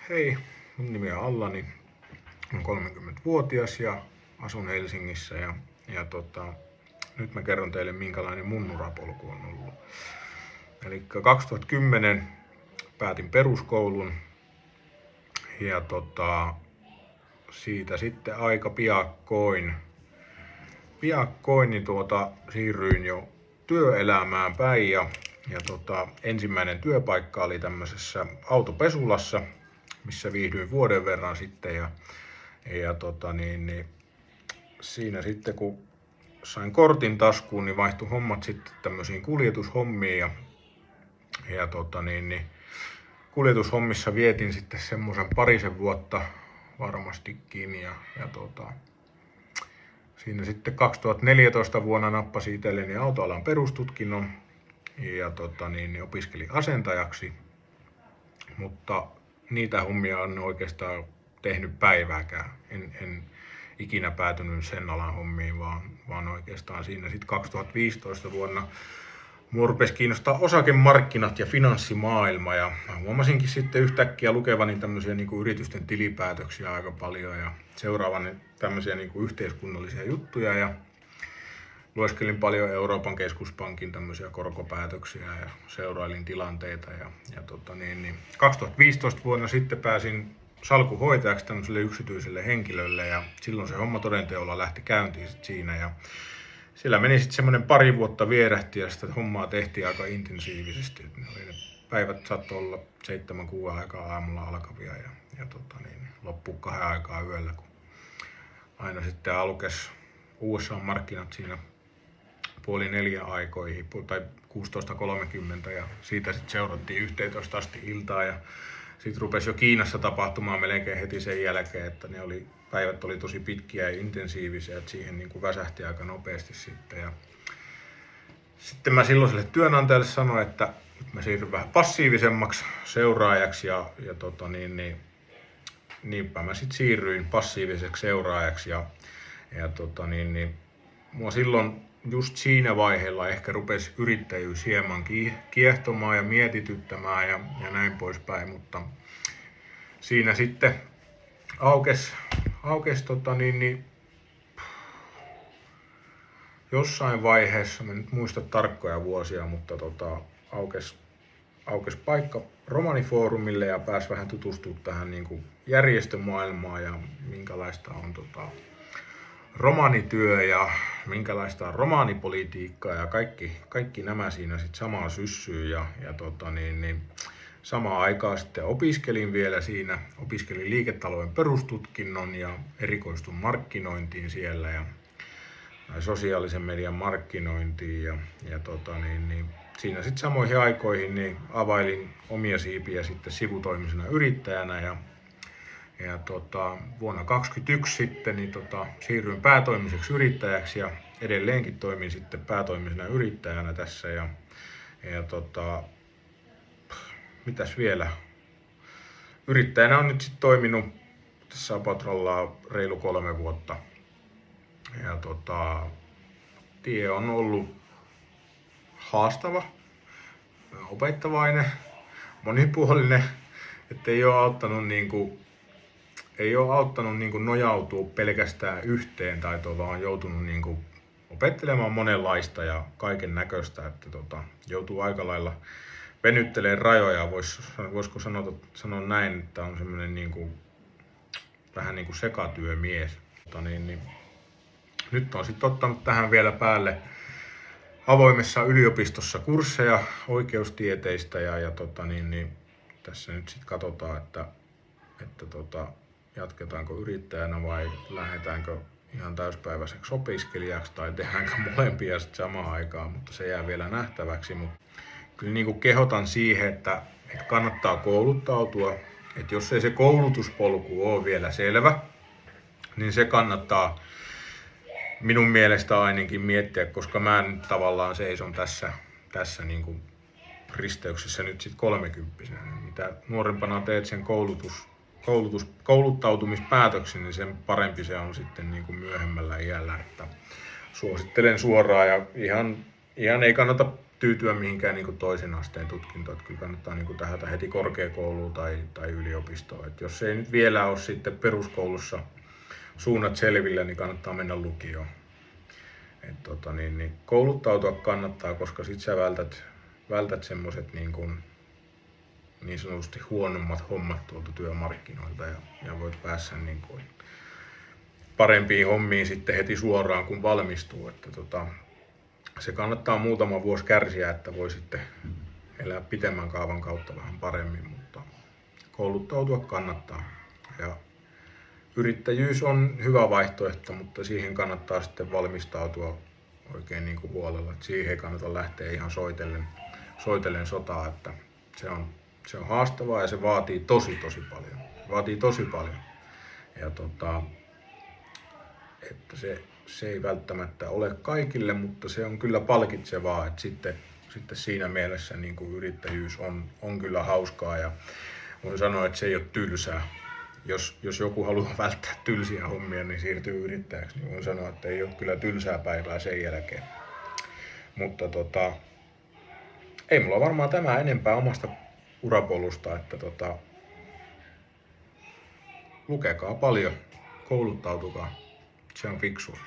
Hei, mun nimi on Allani, olen 30-vuotias ja asun Helsingissä ja nyt mä kerron teille minkälainen mun urapolku on ollut. Eli 2010 päätin peruskoulun ja siitä sitten aika piakkoin niin siirryin jo työelämään päin ja ensimmäinen työpaikka oli tämmöisessä autopesulassa, missä viihdyin vuoden verran sitten ja siinä sitten kun sain kortin taskuun, niin vaihtui hommat sitten tämmöisiin kuljetushommiin ja kuljetushommissa vietin sitten semmoisen parisen vuotta varmastikin ja siinä sitten 2014 vuonna nappasin itselleni autoalan perustutkinnon ja opiskelin asentajaksi, mutta niitä hommia en oikeastaan tehnyt päivääkään. En ikinä päätynyt sen alan hommiin, vaan oikeastaan siinä sitten 2015 vuonna mua rupesi kiinnostaa osakemarkkinat ja finanssimaailma ja mä huomasinkin sitten yhtäkkiä lukevani tämmöisiä niin kuin yritysten tilipäätöksiä aika paljon ja seuraavani tämmöisiä niin kuin yhteiskunnallisia juttuja ja lueskelin paljon Euroopan keskuspankin tämmöisiä korkopäätöksiä ja seurailin tilanteita ja 2015 vuonna sitten pääsin salkuhoitajaksi tämmöiselle yksityiselle henkilölle ja silloin se homma todenteolla lähti käyntiin sit siinä ja siellä meni sitten semmoinen pari vuotta vierähti ja sitä hommaa tehtiin aika intensiivisesti. Ne päivät saattoi olla 7-6 aikaa aamulla alkavia ja loppuu 2 aikaa yöllä, kun aina sitten aukesi USA-markkinat siinä 3:30 aikoihin tai 16.30 ja siitä sitten seurattiin 11 asti iltaa ja sitten rupesi jo Kiinassa tapahtumaan melkein heti sen jälkeen, että päivät oli tosi pitkiä ja intensiivisiä, että siihen niin kuin väsähti aika nopeasti sitten. Ja sitten mä silloiselle työnantajalle sanoin, että mä siirryn vähän passiivisemmaksi seuraajaksi ja niinpä mä sitten siirryin passiiviseksi seuraajaksi ja mua silloin just siinä vaiheella ehkä rupesi yrittäjyys hieman kiehtomaan ja mietityttämään ja näin poispäin, mutta siinä sitten aukesi jossain vaiheessa, mä en nyt muista tarkkoja vuosia, mutta aukesi paikka romanifoorumille ja pääsi vähän tutustumaan tähän niin kuin järjestömaailmaan ja minkälaista on romanityö ja minkälaista on romanipolitiikkaa ja kaikki nämä siinä sitten samaa syssyyn ja samaan aikaan sitten opiskelin vielä siinä, opiskelin liiketalouden perustutkinnon ja erikoistun markkinointiin siellä ja sosiaalisen median markkinointiin ja siinä sitten samoihin aikoihin niin availin omia siipiä sitten sivutoimisena yrittäjänä ja vuonna 2021 sitten niin siirryin päätoimiseksi yrittäjäksi ja edelleenkin toimin sitten päätoimisena yrittäjänä tässä ja mitäs vielä? Yrittäjänä on nyt sitten toiminut tässä Apatralla reilu 3 vuotta ja tie on ollut haastava, opettavainen, monipuolinen, että ei ole auttanut nojautua pelkästään yhteen taitoon, vaan on joutunut opettelemaan monenlaista ja kaiken näköistä, että joutuu aika lailla venyttelemään rajoja. Voisiko sanoa näin, että on semmoinen vähän niin kuin sekatyömies. Nyt on sitten ottanut tähän vielä päälle avoimessa yliopistossa kursseja oikeustieteistä ja tässä nyt sitten katsotaan, että jatketaanko yrittäjänä vai lähdetäänkö ihan täyspäiväiseksi opiskelijaksi tai tehdäänkö molempia sitten samaan aikaan, mutta se jää vielä nähtäväksi. Mutta kyllä niin kuin kehotan siihen, että kannattaa kouluttautua, että jos ei se koulutuspolku ole vielä selvä, niin se kannattaa minun mielestä ainakin miettiä, koska mä nyt tavallaan seison tässä niin kuin risteyksessä nyt sitten 30-vuotiaana. Mitä nuorempana teet sen kouluttautumispäätöksen, niin sen parempi se on sitten niin kuin myöhemmällä iällä. Että suosittelen suoraan ja ihan ei kannata tyytyä mihinkään niin kuin toisen asteen tutkintoon, että kyllä kannattaa niin kuin tähdätä heti korkeakouluun tai yliopistoon. Et jos ei nyt vielä ole sitten peruskoulussa suunnat selvillä, niin kannattaa mennä lukioon. Kouluttautua kannattaa, koska sit sä vältät semmoset niin sanotusti huonommat hommat tuolta työmarkkinoilta ja voit päässä niin kuin parempiin hommiin sitten heti suoraan kun valmistuu. Se kannattaa muutama vuosi kärsiä, että voi sitten elää pitemmän kaavan kautta vähän paremmin, mutta kouluttautua kannattaa. Ja yrittäjyys on hyvä vaihtoehto, mutta siihen kannattaa sitten valmistautua oikein niin kuin huolella. Et siihen ei kannata lähteä ihan soitellen sotaa, että se on haastavaa ja se vaatii tosi paljon. Vaatii tosi paljon. Ja että se ei välttämättä ole kaikille, mutta se on kyllä palkitsevaa, että sitten siinä mielessä niin kuin yrittäjyys on kyllä hauskaa ja voin sanoa, että se ei ole tylsää. Jos joku haluaa välttää tylsiä hommia, niin siirtyy yrittäjäksi, niin voin sanoa, että ei ole kyllä tylsää päivää sen jälkeen. Mutta ei mulla varmaan tämä enempää omasta urapolusta, että lukekaa paljon, kouluttautukaa, se on fiksua.